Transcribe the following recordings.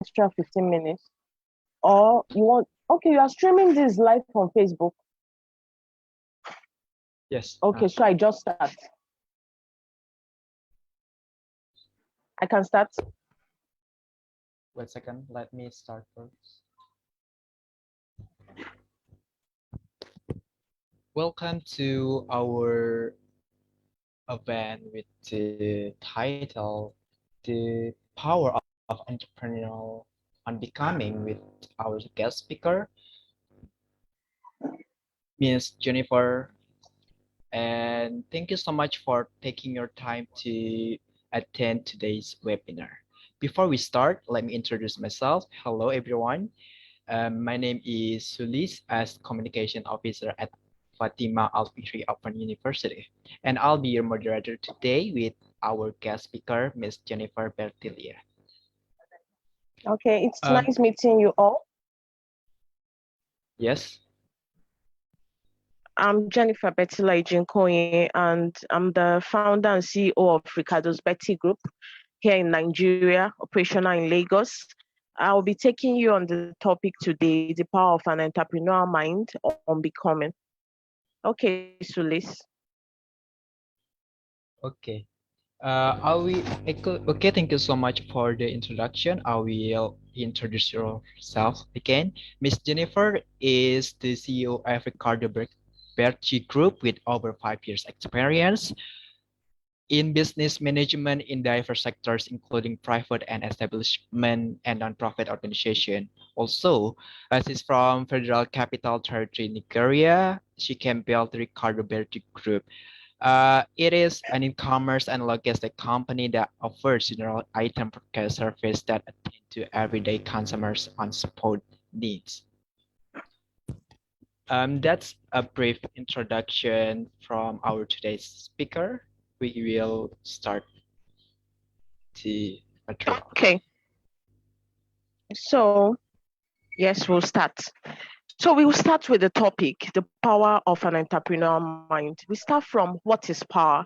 extra 15 minutes? Or you want, okay, you are streaming this live on Facebook. Yes. Okay, so I just start. I can start. Wait a second. Let me start first. Welcome to our event with the title "The Power of Entrepreneurial Unbecoming" with our guest speaker, Miss Jennifer. And thank you so much for taking your time to attend today's webinar. Before we start, let me introduce myself. Hello, everyone. My name is Sulis as Communication Officer at Fatima Al-Fihri Open University. And I'll be your moderator today with our guest speaker, Miss Jennifer Bertilla. Okay, it's nice meeting you all. Yes. I'm Jennifer Bertilla Ejinkeonye, and I'm the founder and CEO of Recardos Bertie Group here in Nigeria, operational in Lagos. I'll be taking you on the topic today, the power of an entrepreneurial mind on becoming. Okay, Sulis. Okay. Okay, thank you so much for the introduction. I will introduce yourself again. Miss Jennifer is the CEO of Recardos Bertie Group with over 5 years experience in business management in diverse sectors, including private and establishment and nonprofit organization. Also, as is from Federal Capital Territory, Nigeria, she can build the Recardos Bertie Group. It is an e-commerce and logistic company that offers general item procure service that attend to everyday consumers on support needs. That's a brief introduction from our today's speaker. We will start the material. Okay. So, yes, we'll start. So we will start with the topic, the power of an entrepreneurial mind. We start from what is power.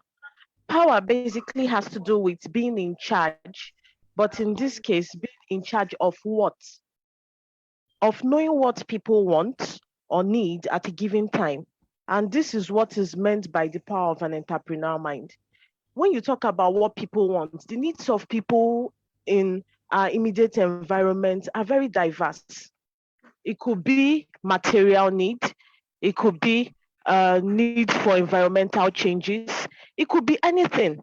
Power basically has to do with being in charge, but in this case, being in charge of what? Of knowing what people want or need at a given time. And this is what is meant by the power of an entrepreneurial mind. When you talk about what people want, the needs of people in our immediate environment are very diverse. It could be material need, it could be need for environmental changes, it could be anything.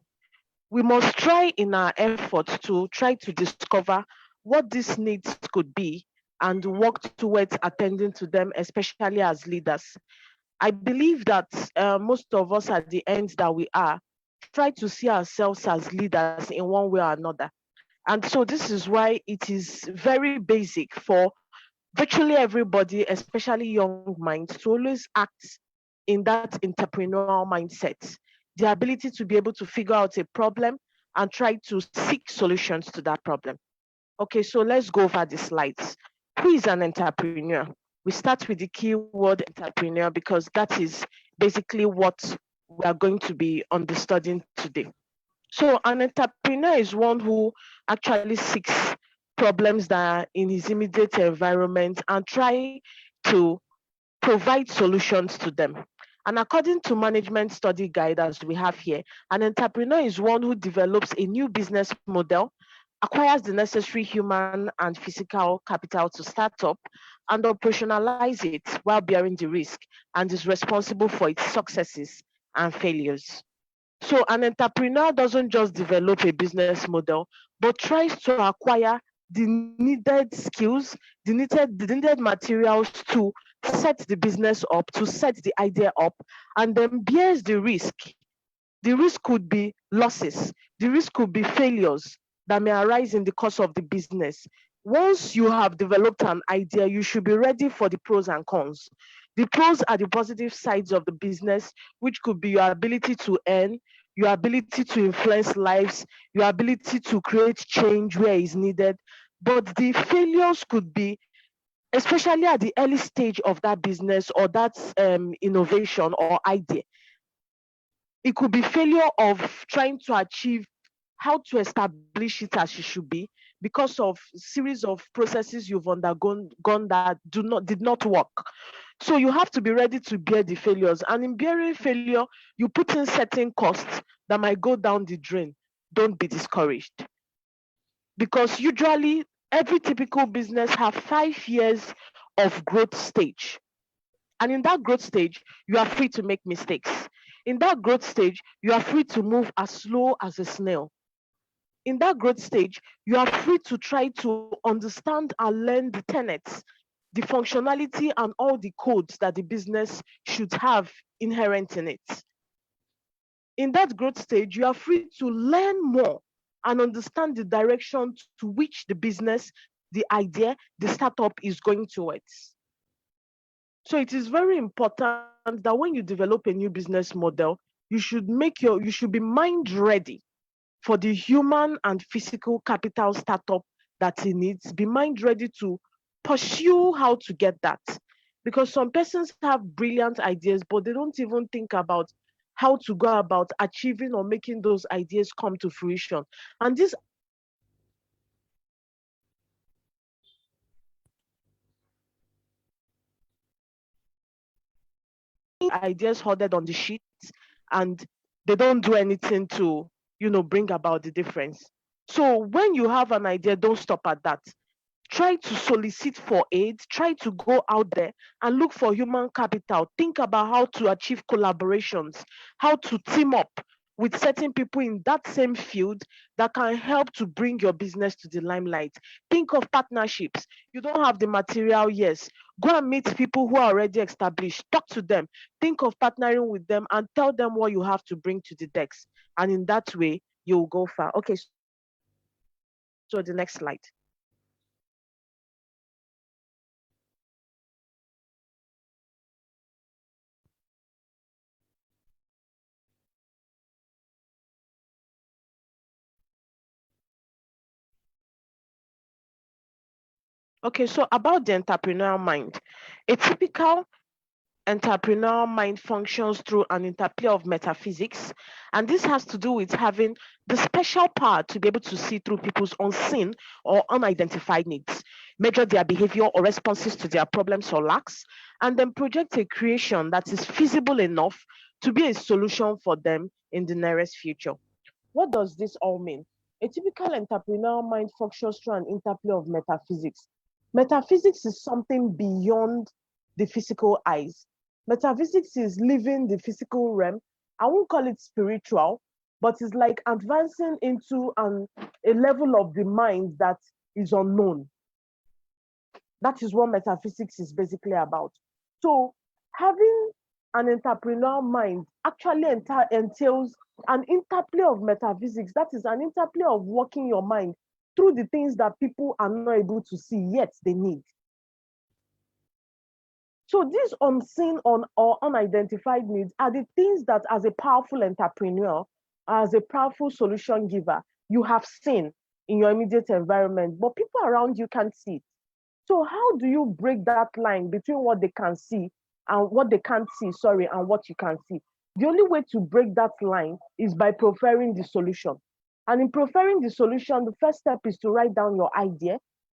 We must try in our efforts to try to discover what these needs could be and work towards attending to them, especially as leaders. I believe that most of us at the end that we are try to see ourselves as leaders in one way or another. And so this is why it is very basic for virtually everybody, especially young minds, to always act in that entrepreneurial mindset. The ability to be able to figure out a problem and try to seek solutions to that problem. Okay, so let's go over the slides. Who is an entrepreneur? We start with the keyword entrepreneur because that is basically what we are going to be understanding today. So an entrepreneur is one who actually seeks problems that are in his immediate environment and try to provide solutions to them. And according to management study guide as we have here, an entrepreneur is one who develops a new business model, acquires the necessary human and physical capital to start up, and operationalize it while bearing the risk, and is responsible for its successes and failures. So an entrepreneur doesn't just develop a business model, but tries to acquire the needed skills, the needed materials to set the business up, to set the idea up, and then bears the risk. The risk could be losses, the risk could be failures that may arise in the course of the business. Once you have developed an idea, you should be ready for the pros and cons. The pros are the positive sides of the business, which could be your ability to earn, your ability to influence lives, your ability to create change where is needed. But the failures could be, especially at the early stage of that business or that innovation or idea. It could be failure of trying to achieve how to establish it as it should be, because of series of processes you've undergone gone that did not work. So you have to be ready to bear the failures. And in bearing failure, you put in certain costs that might go down the drain. Don't be discouraged. Because usually every typical business have 5 years of growth stage. And in that growth stage, you are free to make mistakes. In that growth stage, you are free to move as slow as a snail. In that growth stage, you are free to try to understand and learn the tenets, the functionality, and all the codes that the business should have inherent in it. In that growth stage, you are free to learn more and understand the direction to which the business, the idea, the startup is going towards. So it is very important that when you develop a new business model, you should be mind ready for the human and physical capital startup that it needs. Be mind ready to pursue how to get that. Because some persons have brilliant ideas, but they don't even think about how to go about achieving or making those ideas come to fruition. And these ideas hoarded on the sheet, and they don't do anything to, bring about the difference. So when you have an idea, don't stop at that. Try to solicit for aid, try to go out there and look for human capital. Think about how to achieve collaborations, how to team up with certain people in that same field that can help to bring your business to the limelight. Think of partnerships. You don't have the material, yes. Go and meet people who are already established. Talk to them. Think of partnering with them and tell them what you have to bring to the decks. And in that way, you'll go far. Okay, so the next slide. Okay, so about the entrepreneurial mind. A typical entrepreneurial mind functions through an interplay of metaphysics, and this has to do with having the special power to be able to see through people's unseen or unidentified needs, measure their behavior or responses to their problems or lacks, and then project a creation that is feasible enough to be a solution for them in the nearest future. What does this all mean? A typical entrepreneurial mind functions through an interplay of metaphysics. Metaphysics is something beyond the physical eyes. Metaphysics is living the physical realm. I won't call it spiritual, but it's like advancing into a level of the mind that is unknown. That is what metaphysics is basically about. So having an entrepreneurial mind actually entails an interplay of metaphysics. That is an interplay of working your mind through the things that people are not able to see, yet they need. So these unseen or unidentified needs are the things that as a powerful entrepreneur, as a powerful solution giver, you have seen in your immediate environment, but people around you can't see it. So how do you break that line between what they can see and what they can't see, sorry, and what you can see? The only way to break that line is by proffering the solution. And in proffering the solution, the first step is to write down your idea,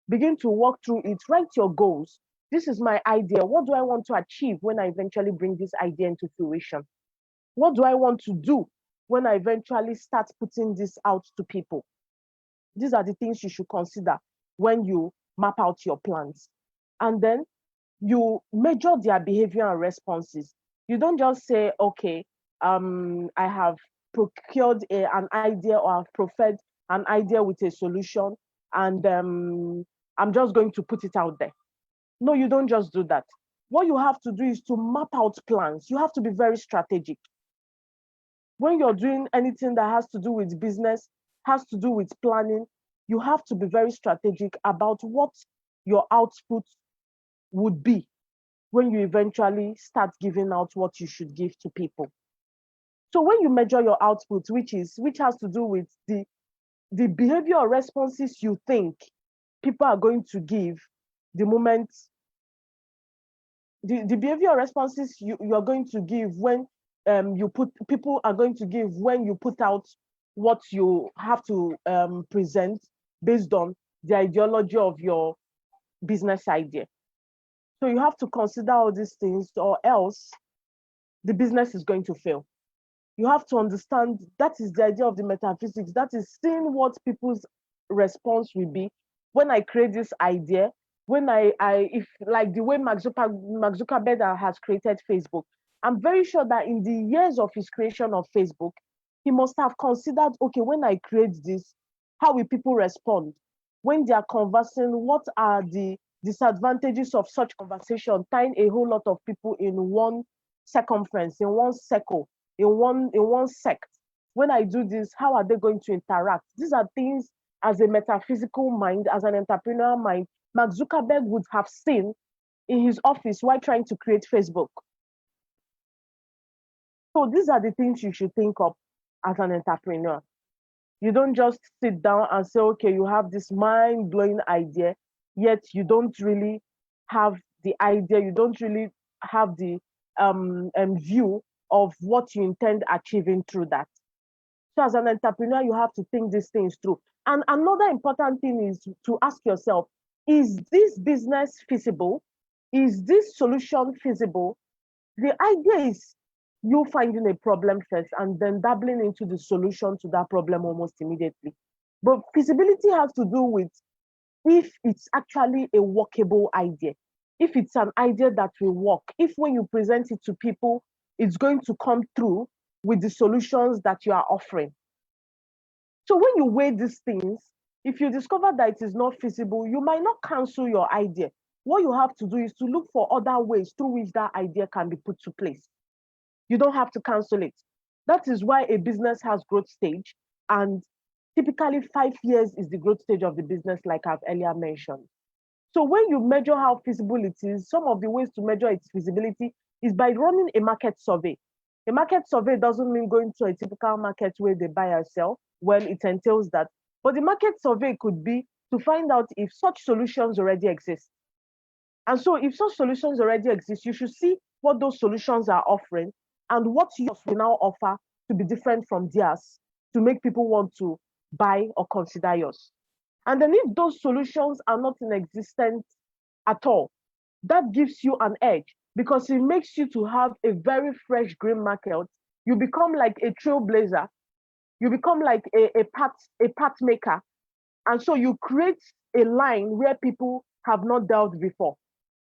begin to work through it, write your goals. This is my idea. What do I want to achieve when I eventually bring this idea into fruition? What do I want to do when I eventually start putting this out to people? These are the things you should consider when you map out your plans. And then you measure their behavior and responses. You don't just say, okay, I have procured an idea or I've proffered an idea with a solution and I'm just going to put it out there. No, you don't just do that. What you have to do is to map out plans. You have to be very strategic. When you're doing anything that has to do with business, has to do with planning, you have to be very strategic about what your output would be when you eventually start giving out what you should give to people. So when you measure your output, which has to do with the behavioral responses you think people are going to give the moment, the behavioral responses you're going to give when people are going to give when you put out what you have to present based on the ideology of your business idea. So you have to consider all these things, or else the business is going to fail. You have to understand that is the idea of the metaphysics. That is seeing what people's response will be when I create this idea. When if like the way Mark Zuckerberg has created Facebook, I'm very sure that in the years of his creation of Facebook, he must have considered, okay, when I create this, how will people respond? When they are conversing, what are the disadvantages of such conversation, tying a whole lot of people in one circumference, in one circle, in one sect? When I do this, how are they going to interact? These are things, as a metaphysical mind, as an entrepreneurial mind, Mark Zuckerberg would have seen in his office while trying to create Facebook. So these are the things you should think of as an entrepreneur. You don't just sit down and say, okay, you have this mind-blowing idea, yet you don't really have the idea, you don't really have the view of what you intend achieving through that. So as an entrepreneur, you have to think these things through. And another important thing is to ask yourself, is this business feasible? Is this solution feasible? The idea is you finding a problem first and then dabbling into the solution to that problem almost immediately. But feasibility has to do with if it's actually a workable idea, if it's an idea that will work, if when you present it to people, it's going to come through with the solutions that you are offering. So when you weigh these things, if you discover that it is not feasible, you might not cancel your idea. What you have to do is to look for other ways through which that idea can be put to place. You don't have to cancel it. That is why a business has growth stage, and typically 5 years is the growth stage of the business, like I've earlier mentioned. So when you measure how feasible it is, some of the ways to measure its feasibility is by running a market survey. A market survey doesn't mean going to a typical market where they buy or sell. Well, it entails that. But the market survey could be to find out if such solutions already exist. And so if such solutions already exist, you should see what those solutions are offering and what yours will now offer to be different from theirs to make people want to buy or consider yours. And then if those solutions are not in existence at all, that gives you an edge because it makes you to have a very fresh green market. You become like a trailblazer. You become like a path maker. And so you create a line where people have not dealt before.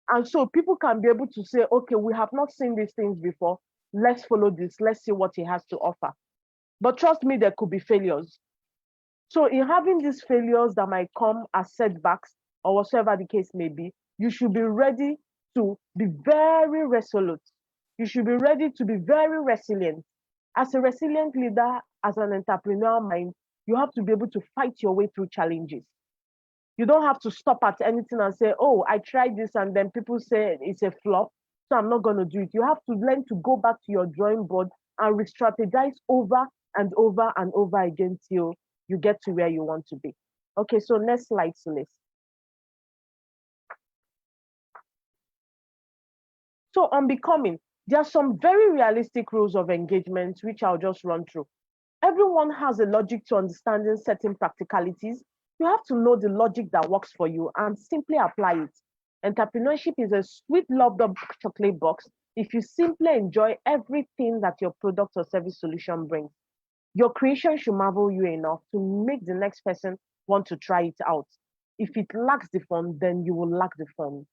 And so people can be able to say, okay, we have not seen these things before. Let's follow this. Let's see what he has to offer. But trust me, there could be failures. So in having these failures that might come as setbacks or whatever the case may be, you should be ready to be very resolute. You should be ready to be very resilient. As a resilient leader, as an entrepreneurial mind, you have to be able to fight your way through challenges. You don't have to stop at anything and say, oh, I tried this and then people say it's a flop, so I'm not going to do it. You have to learn to go back to your drawing board and re-strategize over and over and over again till you get to where you want to be. Okay, so next slide, Sulis. So on becoming, there are some very realistic rules of engagement, which I'll just run through. Everyone has a logic to understanding certain practicalities. You have to know the logic that works for you and simply apply it. Entrepreneurship is a sweet, loved up chocolate box if you simply enjoy everything that your product or service solution brings. Your creation should marvel you enough to make the next person want to try it out. If it lacks the fun, then you will lack the fun.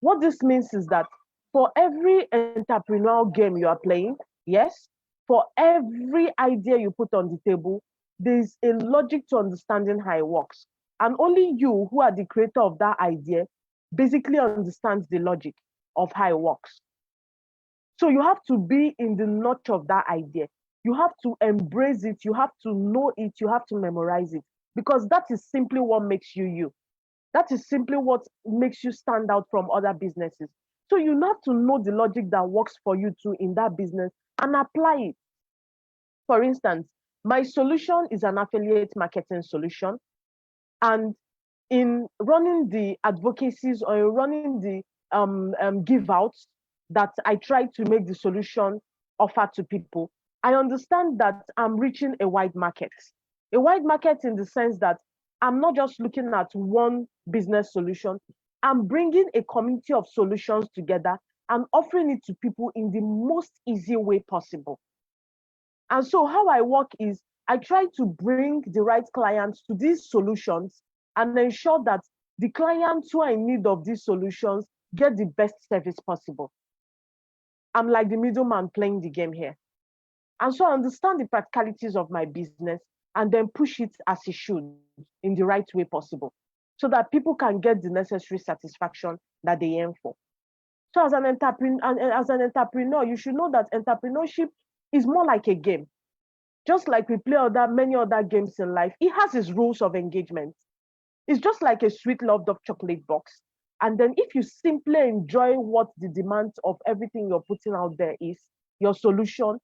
What this means is that for every entrepreneurial game you are playing, yes, for every idea you put on the table, there's a logic to understanding how it works. And only you, who are the creator of that idea, basically understands the logic of how it works. So you have to be in the notch of that idea. You have to embrace it. You have to know it. You have to memorize it because that is simply what makes you you. That is simply what makes you stand out from other businesses. So you have to know the logic that works for you too in that business and apply it. For instance, my solution is an affiliate marketing solution. And in running the advocacies or in running the give outs that I try to make the solution offer to people, I understand that I'm reaching a wide market. A wide market in the sense that I'm not just looking at one business solution. I'm bringing a community of solutions together and offering it to people in the most easy way possible. And so how I work is I try to bring the right clients to these solutions and ensure that the clients who are in need of these solutions get the best service possible. I'm like the middleman playing the game here. And so I understand the practicalities of my business and then push it as it should in the right way possible so that people can get the necessary satisfaction that they aim for. So as an entrepreneur, you should know that entrepreneurship is more like a game. Just like we play many other games in life, it has its rules of engagement. It's just like a sweet loved of chocolate box. And then if you simply enjoy what the demand of everything you're putting out there is, your solution,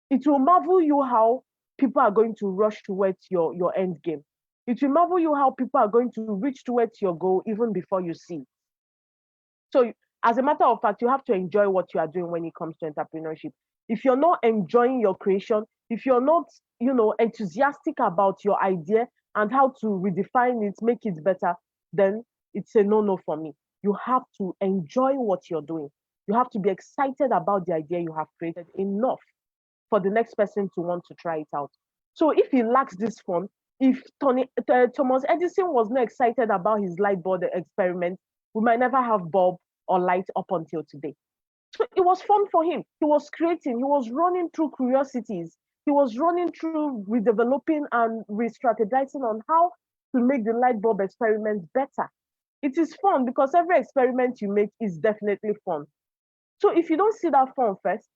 it will marvel you how people are going to rush towards your end game. It will marvel you how people are going to reach towards your goal even before you see it. So as a matter of fact, you have to enjoy what you are doing when it comes to entrepreneurship. If you're not enjoying your creation, if you're not, enthusiastic about your idea and how to redefine it, make it better, then it's a no-no for me. You have to enjoy what you're doing. You have to be excited about the idea you have created enough for the next person to want to try it out. So if he lacks this fun, if Thomas Edison was not excited about his light bulb experiment, we might never have bulb or light up until today. So it was fun for him. He was creating, he was running through curiosities. He was running through redeveloping and re-strategizing on how to make the light bulb experiment better. It is fun because every experiment you make is definitely fun. So if you don't see that fun first,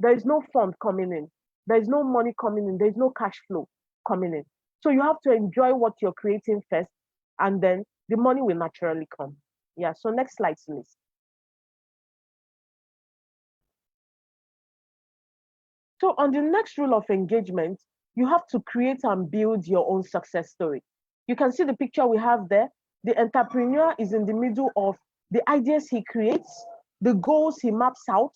there is no fund coming in. There is no money coming in. There is no cash flow coming in. So you have to enjoy what you're creating first, and then the money will naturally come. Yeah. So next slide, please. So on the next rule of engagement, you have to create and build your own success story. You can see the picture we have there. The entrepreneur is in the middle of the ideas he creates, the goals he maps out,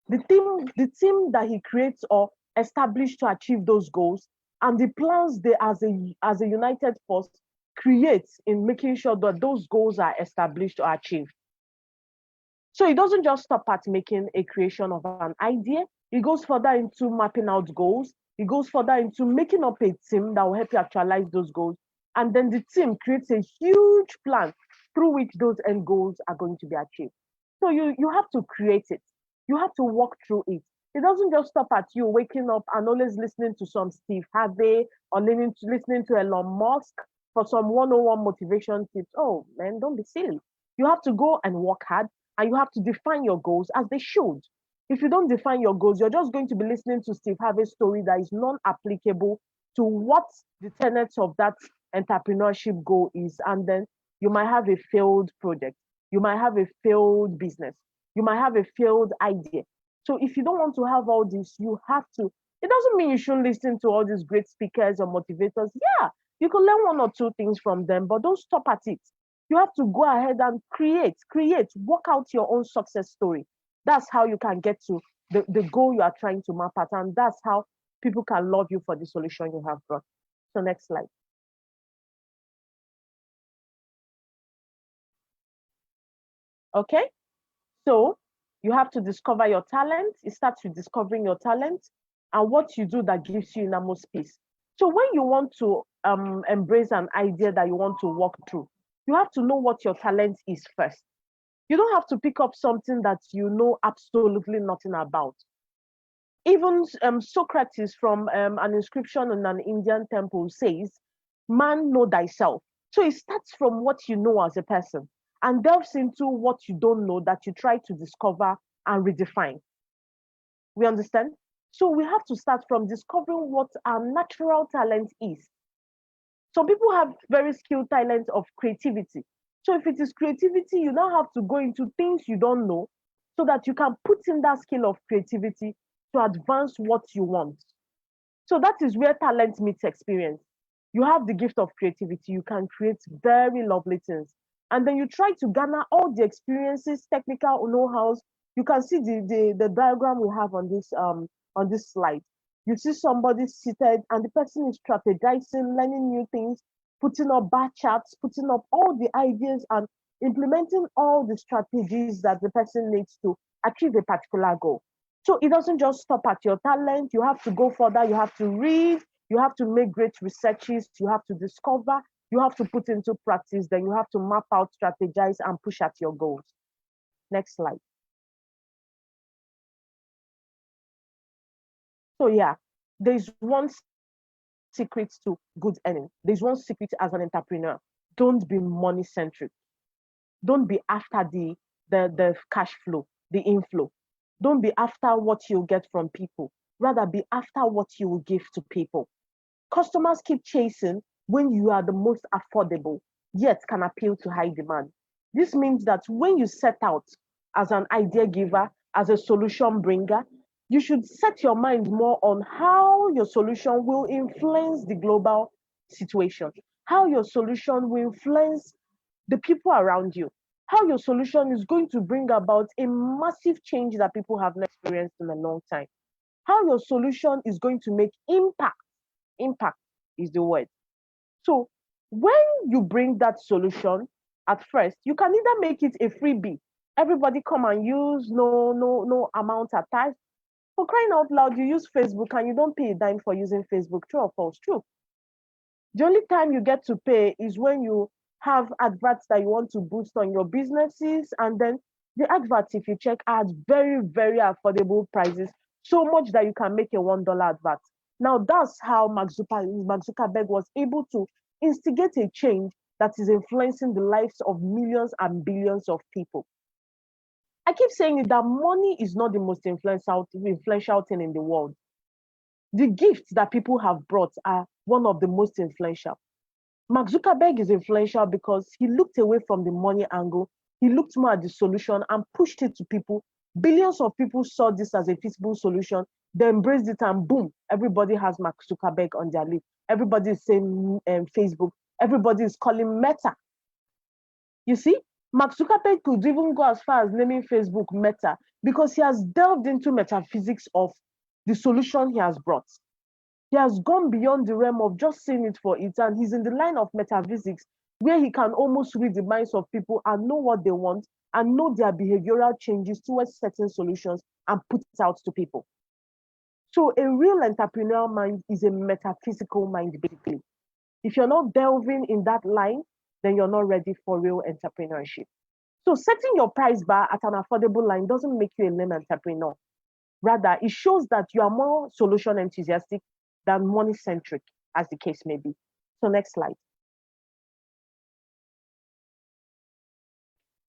the team that he creates or established to achieve those goals, and the plans they as a united force creates in making sure that those goals are established or achieved. So it doesn't just stop at making a creation of an idea. It goes further into mapping out goals. It goes further into making up a team that will help you actualize those goals. And then the team creates a huge plan through which those end goals are going to be achieved. So you have to create it. You have to walk through it. It doesn't just stop at you waking up and always listening to some Steve Harvey or listening to Elon Musk for some 101 motivation tips. Oh, man, don't be silly. You have to go and work hard, and you have to define your goals as they should. If you don't define your goals, you're just going to be listening to Steve Harvey's story that is non-applicable to what the tenets of that entrepreneurship goal is. And then you might have a failed project. You might have a failed business. You might have a failed idea. So if you don't want to have all this, you have to. It doesn't mean you shouldn't listen to all these great speakers or motivators. Yeah, you can learn one or two things from them, but don't stop at it. You have to go ahead and create, work out your own success story. That's how you can get to the goal you are trying to map at. And that's how people can love you for the solution you have brought. So next slide. Okay, so you have to discover your talent. It starts with discovering your talent and what you do that gives you innermost peace. So when you want to embrace an idea that you want to walk through, you have to know what your talent is first. You don't have to pick up something that you know absolutely nothing about. Even Socrates from an inscription in an Indian temple says, man, know thyself. So it starts from what you know as a person and delves into what you don't know that you try to discover and redefine. We understand? So we have to start from discovering what our natural talent is. Some people have very skilled talent of creativity. So if it is creativity, you now have to go into things you don't know so that you can put in that skill of creativity to advance what you want. So that is where talent meets experience. You have the gift of creativity, you can create very lovely things. And then you try to garner all the experiences, technical know-hows. You can see the diagram we have on this slide. You see somebody seated and the person is strategizing, learning new things, putting up bar charts, putting up all the ideas and implementing all the strategies that the person needs to achieve a particular goal. So it doesn't just stop at your talent. You have to go further. You have to read. You have to make great researches. You have to discover. You have to put into practice. Then you have to map out, strategize, and push at your goals. Next slide. So yeah, there's one secret to good earning. There's one secret as an entrepreneur. Don't be money centric. Don't be after the cash flow, the inflow. Don't be after what you get from people. Rather be after what you will give to people. Customers keep chasing when you are the most affordable, yet can appeal to high demand. This means that when you set out as an idea giver, as a solution bringer, you should set your mind more on how your solution will influence the global situation, how your solution will influence the people around you, how your solution is going to bring about a massive change that people have not experienced in a long time, how your solution is going to make impact. Impact is the word. So when you bring that solution at first, you can either make it a freebie. Everybody come and use, no amount attached. For crying out loud, you use Facebook and you don't pay a dime for using Facebook. True or false? True. The only time you get to pay is when you have adverts that you want to boost on your businesses. And then the adverts, if you check, are at very, very affordable prices, so much that you can make a $1 advert. Now, that's how Mark Zuckerberg was able to instigate a change that is influencing the lives of millions and billions of people. I keep saying it, that money is not the most influential thing in the world. The gifts that people have brought are one of the most influential. Mark Zuckerberg is influential because he looked away from the money angle. He looked more at the solution and pushed it to people. Billions of people saw this as a feasible solution. They embraced it and boom, everybody has Mark Zuckerberg on their list. Everybody is saying Facebook. Everybody is calling Meta. You see, Mark Zuckerberg could even go as far as naming Facebook Meta because he has delved into metaphysics of the solution he has brought. He has gone beyond the realm of just seeing it for it, and he's in the line of metaphysics where he can almost read the minds of people and know what they want and know their behavioral changes towards certain solutions and put it out to people. So a real entrepreneurial mind is a metaphysical mind, basically. If you're not delving in that line, then you're not ready for real entrepreneurship. So setting your price bar at an affordable line doesn't make you a lame entrepreneur. Rather, it shows that you are more solution enthusiastic than money centric, as the case may be. So next slide.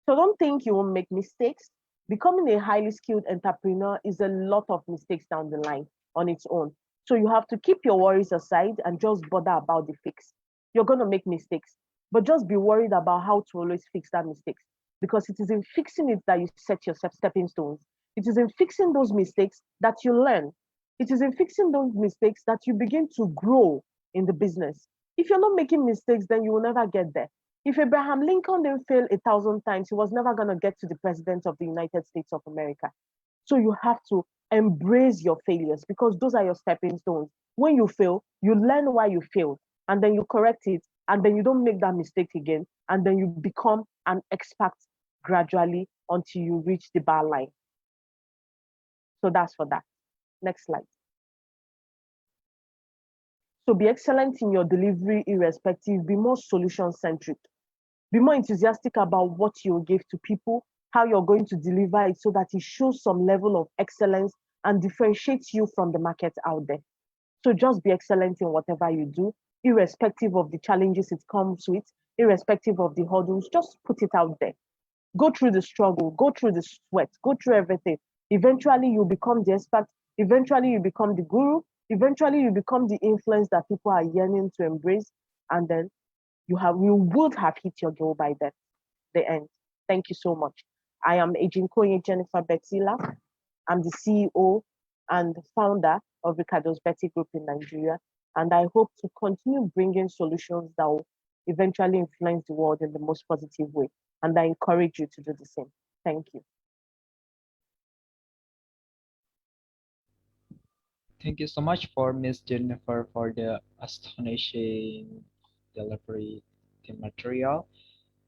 So don't think you won't make mistakes. Becoming a highly skilled entrepreneur is a lot of mistakes down the line on its own. So you have to keep your worries aside and just bother about the fix. You're going to make mistakes, but just be worried about how to always fix that mistakes, because it is in fixing it that you set yourself stepping stones. It is in fixing those mistakes that you learn. It is in fixing those mistakes that you begin to grow in the business. If you're not making mistakes, then you will never get there. If Abraham Lincoln didn't fail 1,000 times, he was never going to get to the president of the United States of America. So you have to embrace your failures because those are your stepping stones. When you fail, you learn why you failed and then you correct it and then you don't make that mistake again. And then you become an expert gradually until you reach the bar line. So that's for that. Next slide. So be excellent in your delivery irrespective, be more solution centric. Be more enthusiastic about what you give to people, how you're going to deliver it so that it shows some level of excellence and differentiates you from the market out there. So just be excellent in whatever you do, irrespective of the challenges it comes with, irrespective of the hurdles, just put it out there. Go through the struggle, go through the sweat, go through everything. Eventually you become the expert, eventually you become the guru, eventually you become the influence that people are yearning to embrace, and then you would have hit your goal by the end. Thank you so much. I am Ejinkeonye Jennifer Bertilla. I'm the CEO and founder of Recardos Bertie Group in Nigeria, and I hope to continue bringing solutions that will eventually influence the world in the most positive way. And I encourage you to do the same. Thank you. Thank you so much for Miss Jennifer for the astonishing delivery the material.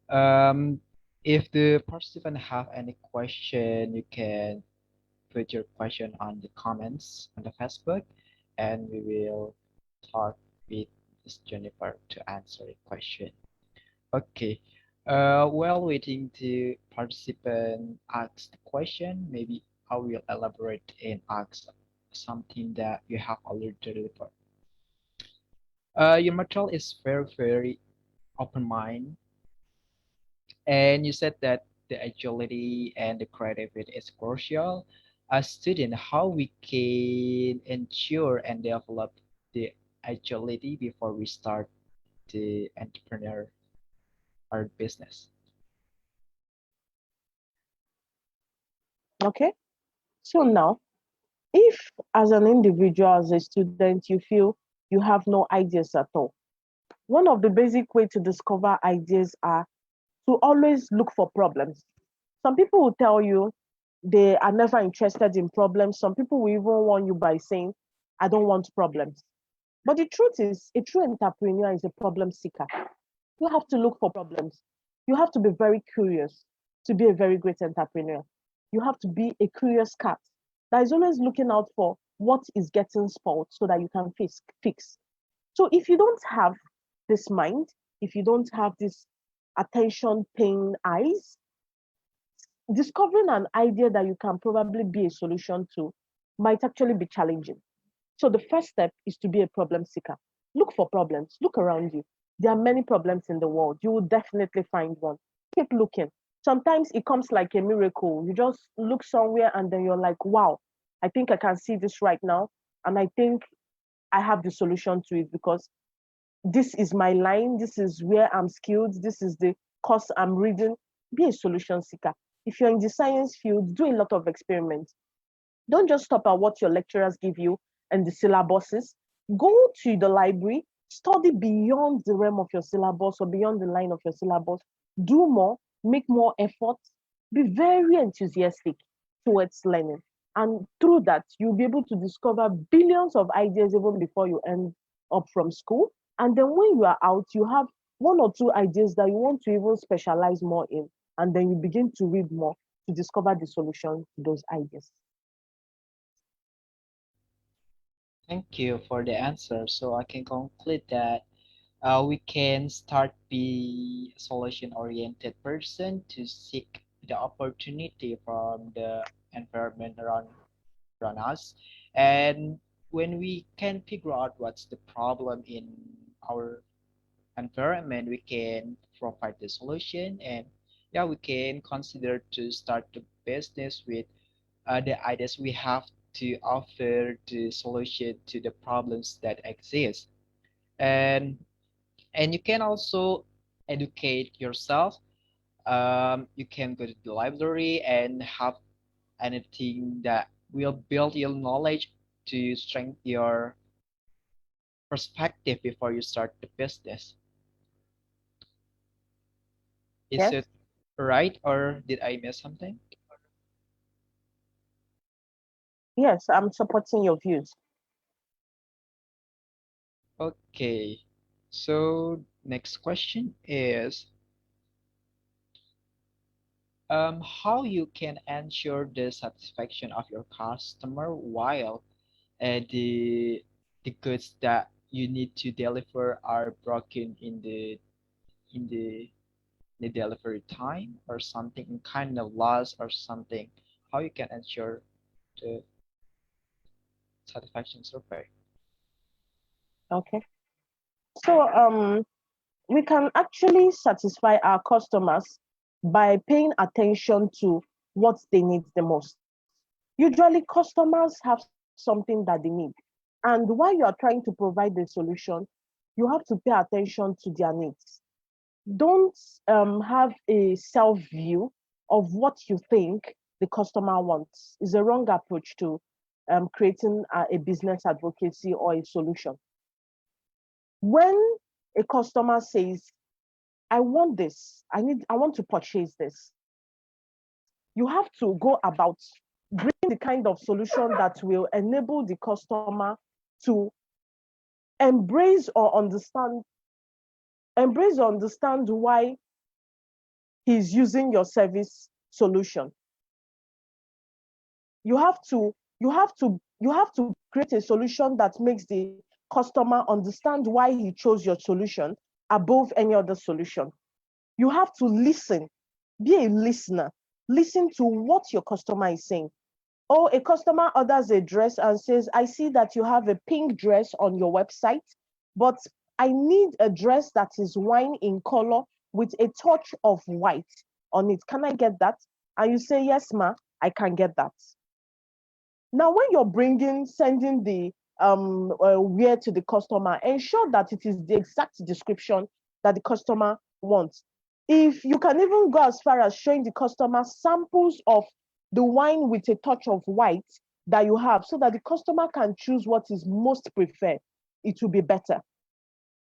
Um, if the participant have any question, you can put your question on the comments on the Facebook, and we will talk with Miss Jennifer to answer the question. Okay. While waiting to participant ask the question, maybe I will elaborate and ask something that you have already delivered. Your material is very open mind, and you said that the agility and the creativity is crucial. As student, how we can ensure and develop the agility before we start the entrepreneur or business. Okay. So now, if as an individual, as a student, you feel you have no ideas at all, one of the basic way to discover ideas are to always look for problems. Some people will tell you they are never interested in problems. Some people will even warn you by saying, I don't want problems. But the truth is, a true entrepreneur is a problem seeker. You have to look for problems. You have to be very curious to be a very great entrepreneur. You have to be a curious cat that is always looking out for what is getting spoiled so that you can fix. So if you don't have this mind, if you don't have this attention paying eyes, discovering an idea that you can probably be a solution to might actually be challenging. So the first step is to be a problem seeker. Look for problems, look around you. There are many problems in the world. You will definitely find one. Keep looking. Sometimes it comes like a miracle. You just look somewhere and then you're like, wow, I think I can see this right now. And I think I have the solution to it because this is my line, this is where I'm skilled, this is the course I'm reading. Be a solution seeker. If you're in the science field, do a lot of experiments. Don't just stop at what your lecturers give you and the syllabuses. Go to the library, study beyond the realm of your syllabus or beyond the line of your syllabus. Do more, make more effort, be very enthusiastic towards learning. And through that, you'll be able to discover billions of ideas even before you end up from school. And then when you are out, you have one or two ideas that you want to even specialize more in. And then you begin to read more to discover the solution to those ideas. Thank you for the answer. So I can conclude that we can start be solution-oriented person to seek the opportunity from the environment around us. And when we can figure out what's the problem in our environment, we can provide the solution. And yeah, we can consider to start the business with the ideas we have to offer the solution to the problems that exist. And you can also educate yourself. You can go to the library and have anything that will build your knowledge to strengthen your perspective before you start the business. Is Yes? it right, or did I miss something? Yes, I'm supporting your views. Okay, so next question is how you can ensure the satisfaction of your customer while the goods that you need to deliver are broken in the delivery time or something kind of loss or something. How you can ensure the satisfaction survey? Okay. So we can actually satisfy our customers by paying attention to what they need the most. Usually customers have something that they need. And while you are trying to provide the solution, you have to pay attention to their needs. Don't have a self view of what you think the customer wants. Is a wrong approach to creating a business advocacy or a solution. When a customer says, I want this, I want to purchase this, you have to go about bringing the kind of solution that will enable the customer to embrace or understand Embrace, understand why he's using your service solution. You have to create a solution that makes the customer understand why he chose your solution above any other solution. You have to listen, be a listener, listen to what your customer is saying. Oh, a customer orders a dress and says, I see that you have a pink dress on your website, but I need a dress that is wine in color with a touch of white on it. Can I get that? And you say, yes, ma, I can get that. Now, when you're sending the wear to the customer, ensure that it is the exact description that the customer wants. If you can even go as far as showing the customer samples of the wine with a touch of white that you have, so that the customer can choose what is most preferred, it will be better.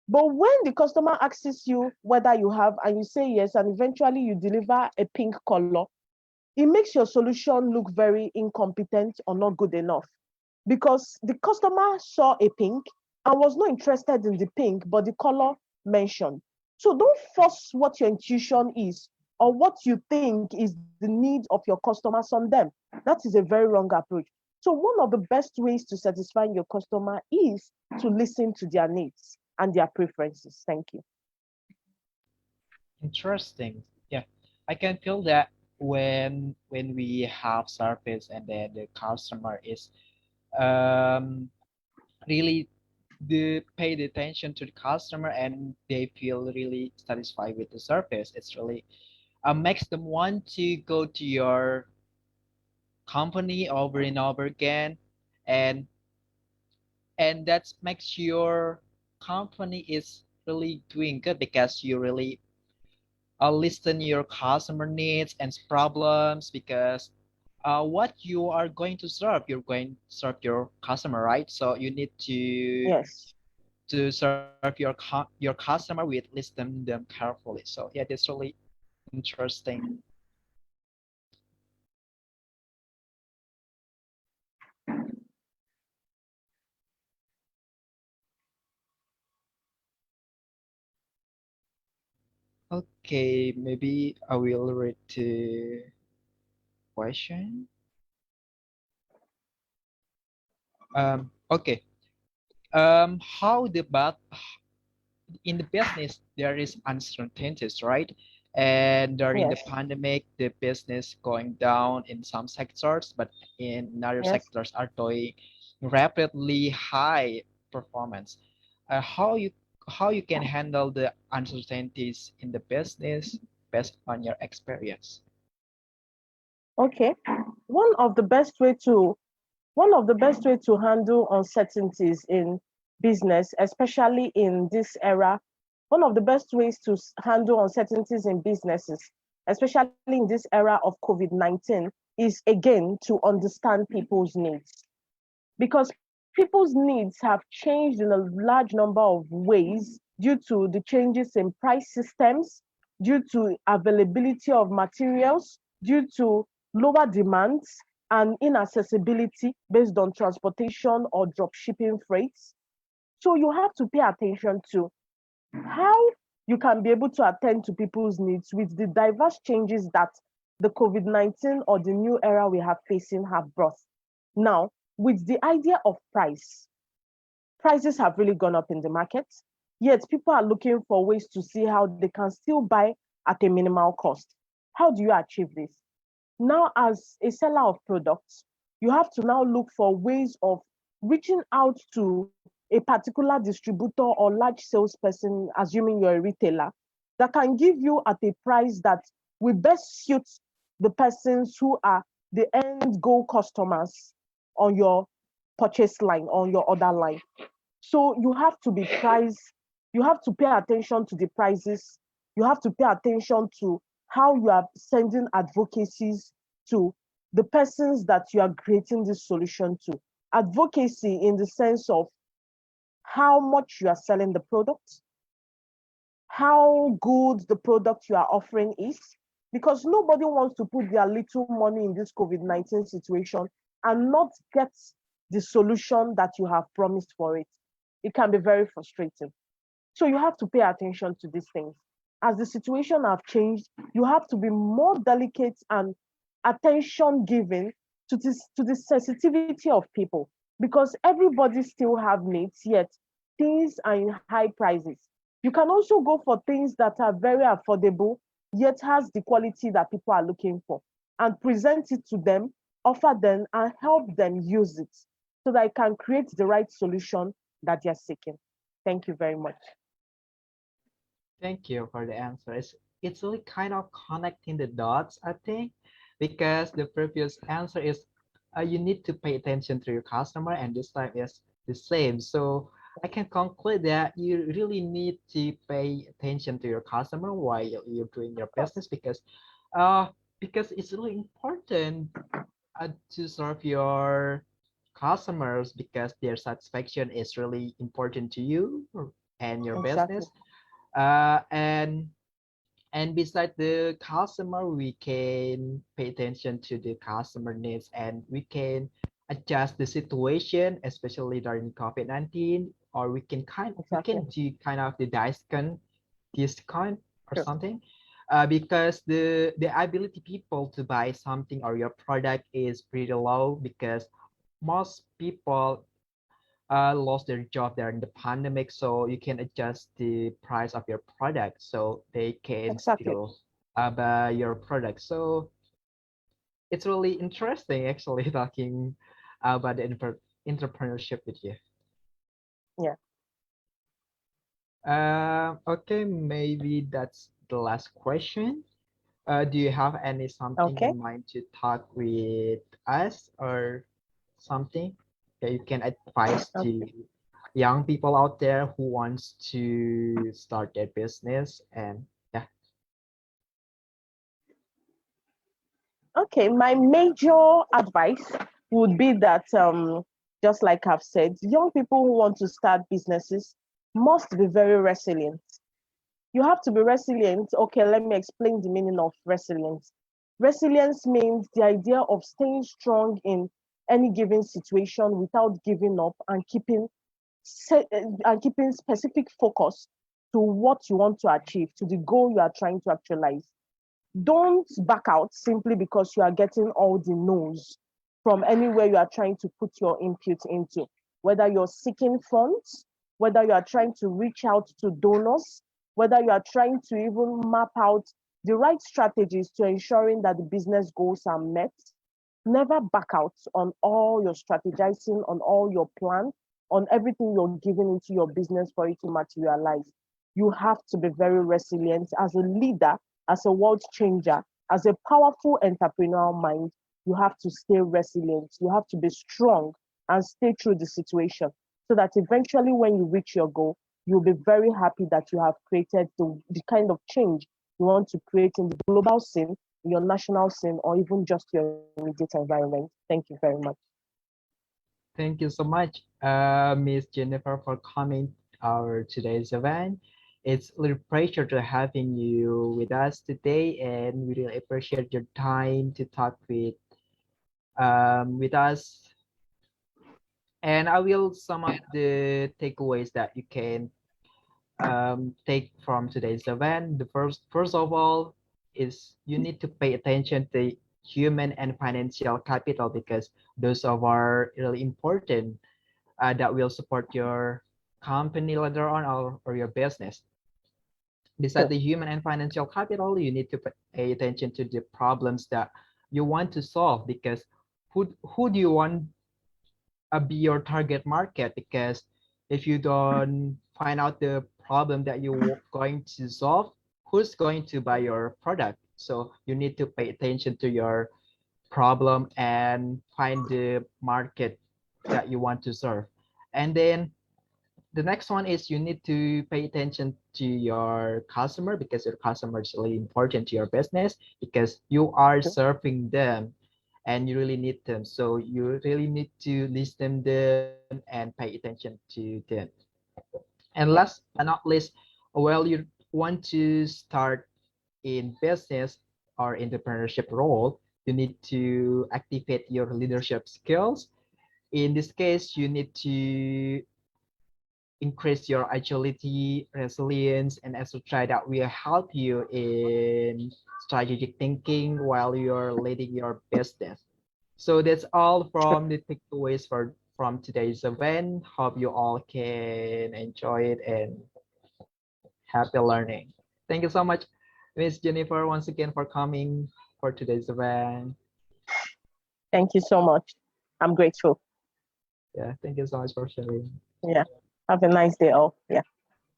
But when the customer asks you whether you have, and you say yes, and eventually you deliver a pink color, it makes your solution look very incompetent or not good enough, because the customer saw a pink and was not interested in the pink, but the color mentioned. So don't force what your intuition is or what you think is the need of your customers on them. That is a very wrong approach. So one of the best ways to satisfy your customer is to listen to their needs and their preferences. Thank you. Interesting. Yeah, I can feel that when we have service and then the customer is um really the pay the attention to the customer and they feel really satisfied with the service. It's really makes them want to go to your company over and over again, and that makes your company is really doing good because you really listen your customer needs and problems because what you are going to serve, you're going to serve your customer, right? So you need Yes. to serve your customer with listening them carefully. So yeah, that's really interesting. Okay, maybe I will read the question. Okay. How the but in the business there is uncertainties, right? And during the Yes. pandemic, the business going down in some sectors, but in other Yes. sectors are doing rapidly high performance. How you can handle the uncertainties in the business based on your experience? Okay. One of the best way to One of the best way to handle uncertainties in business, especially in this era, one of the best ways to handle uncertainties in businesses, especially in this era of COVID-19, is again to understand people's needs. Because people's needs have changed in a large number of ways due to the changes in price systems, due to availability of materials, due to lower demands and inaccessibility based on transportation or drop shipping freights. So you have to pay attention to how you can be able to attend to people's needs with the diverse changes that the COVID-19 or the new era we are facing have brought. Now, with the idea of prices have really gone up in the market, yet people are looking for ways to see how they can still buy at a minimal cost. How do you achieve this? Now, as a seller of products, you have to now look for ways of reaching out to a particular distributor or large salesperson, assuming you're a retailer, that can give you at a price that will best suit the persons who are the end goal customers on your purchase line, on your order line. So you have to pay attention to the prices, you have to pay attention to how you are sending advocacies to the persons that you are creating this solution to. Advocacy in the sense of how much you are selling the product, how good the product you are offering is, because nobody wants to put their little money in this COVID-19 situation and not get the solution that you have promised for it. It can be very frustrating. So you have to pay attention to these things. As the situation have changed, you have to be more delicate and attention given to the sensitivity of people, because everybody still have needs, yet things are in high prices. You can also go for things that are very affordable, yet has the quality that people are looking for, and present it to them, offer them, and help them use it so that it can create the right solution that they're seeking. Thank you very much. Thank you for the answer. It's really kind of connecting the dots, I think, because the previous answer is you need to pay attention to your customer, and this time is the same. So I can conclude that you really need to pay attention to your customer while you're doing your Of course. business, because it's really important to serve your customers, because their satisfaction is really important to you and your Exactly. business. Uh, and and beside the customer, we can pay attention to the customer needs, and we can adjust the situation, especially during COVID-19, or we Exactly. can do kind of the discount or True. something, because the ability people to buy something or your product is pretty low, because most people lost their job during the pandemic, so you can adjust the price of your product so they can Exactly. still buy your product. So it's really interesting actually talking about the entrepreneurship with you. Yeah. Okay, maybe that's the last question. Do you have any something Okay. in mind to talk with us or something that you can advise to Okay. young people out there who wants to start their business? And yeah. Okay. My major advice would be that, just like I've said, young people who want to start businesses must be very resilient. You have to be resilient. Okay, let me explain the meaning of resilience. Resilience means the idea of staying strong in any given situation without giving up, and keeping specific focus to what you want to achieve, to the goal you are trying to actualize. Don't back out simply because you are getting all the no's from anywhere you are trying to put your input into, whether you're seeking funds, whether you are trying to reach out to donors, whether you are trying to even map out the right strategies to ensuring that the business goals are met. Never back out on all your strategizing, on all your plan, on everything you're giving into your business for it to materialize. You have to be very resilient as a leader, as a world changer, as a powerful entrepreneurial mind. You have to stay resilient. You have to be strong and stay through the situation so that eventually, when you reach your goal, you'll be very happy that you have created the kind of change you want to create in the global scene, your national scene, or even just your immediate environment. Thank you very much. Thank you so much, Miss Jennifer, for coming our today's event. It's a little pleasure to having you with us today, and we really appreciate your time to talk with us. And I will sum up the takeaways that you can take from today's event. The first of all, is you need to pay attention to human and financial capital, because those are really important, that will support your company later on, or your business. Besides True. the human and financial capital, you need to pay attention to the problems that you want to solve, because who do you want be your target market? Because if you don't find out the problem that you're going to solve, who's going to buy your product? So you need to pay attention to your problem and find the market that you want to serve. And then the next one is you need to pay attention to your customer, because your customer is really important to your business, because you are True. serving them and you really need them. So you really need to listen them and pay attention to them. And Yeah. last but not least, well, you want to start in business or entrepreneurship role, you need to activate your leadership skills. In this case, you need to increase your agility, resilience, and etc. that will help you in strategic thinking while you're leading your business. So that's all from the takeaways for from today's event. Hope you all can enjoy it and happy learning. Thank you so much, Miss Jennifer, once again for coming for today's event. Thank you so much. I'm grateful. Yeah, thank you so much for sharing. Yeah. Have a nice day all. Yeah.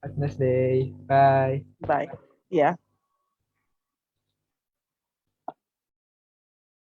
Have a nice day. Bye. Bye. Yeah.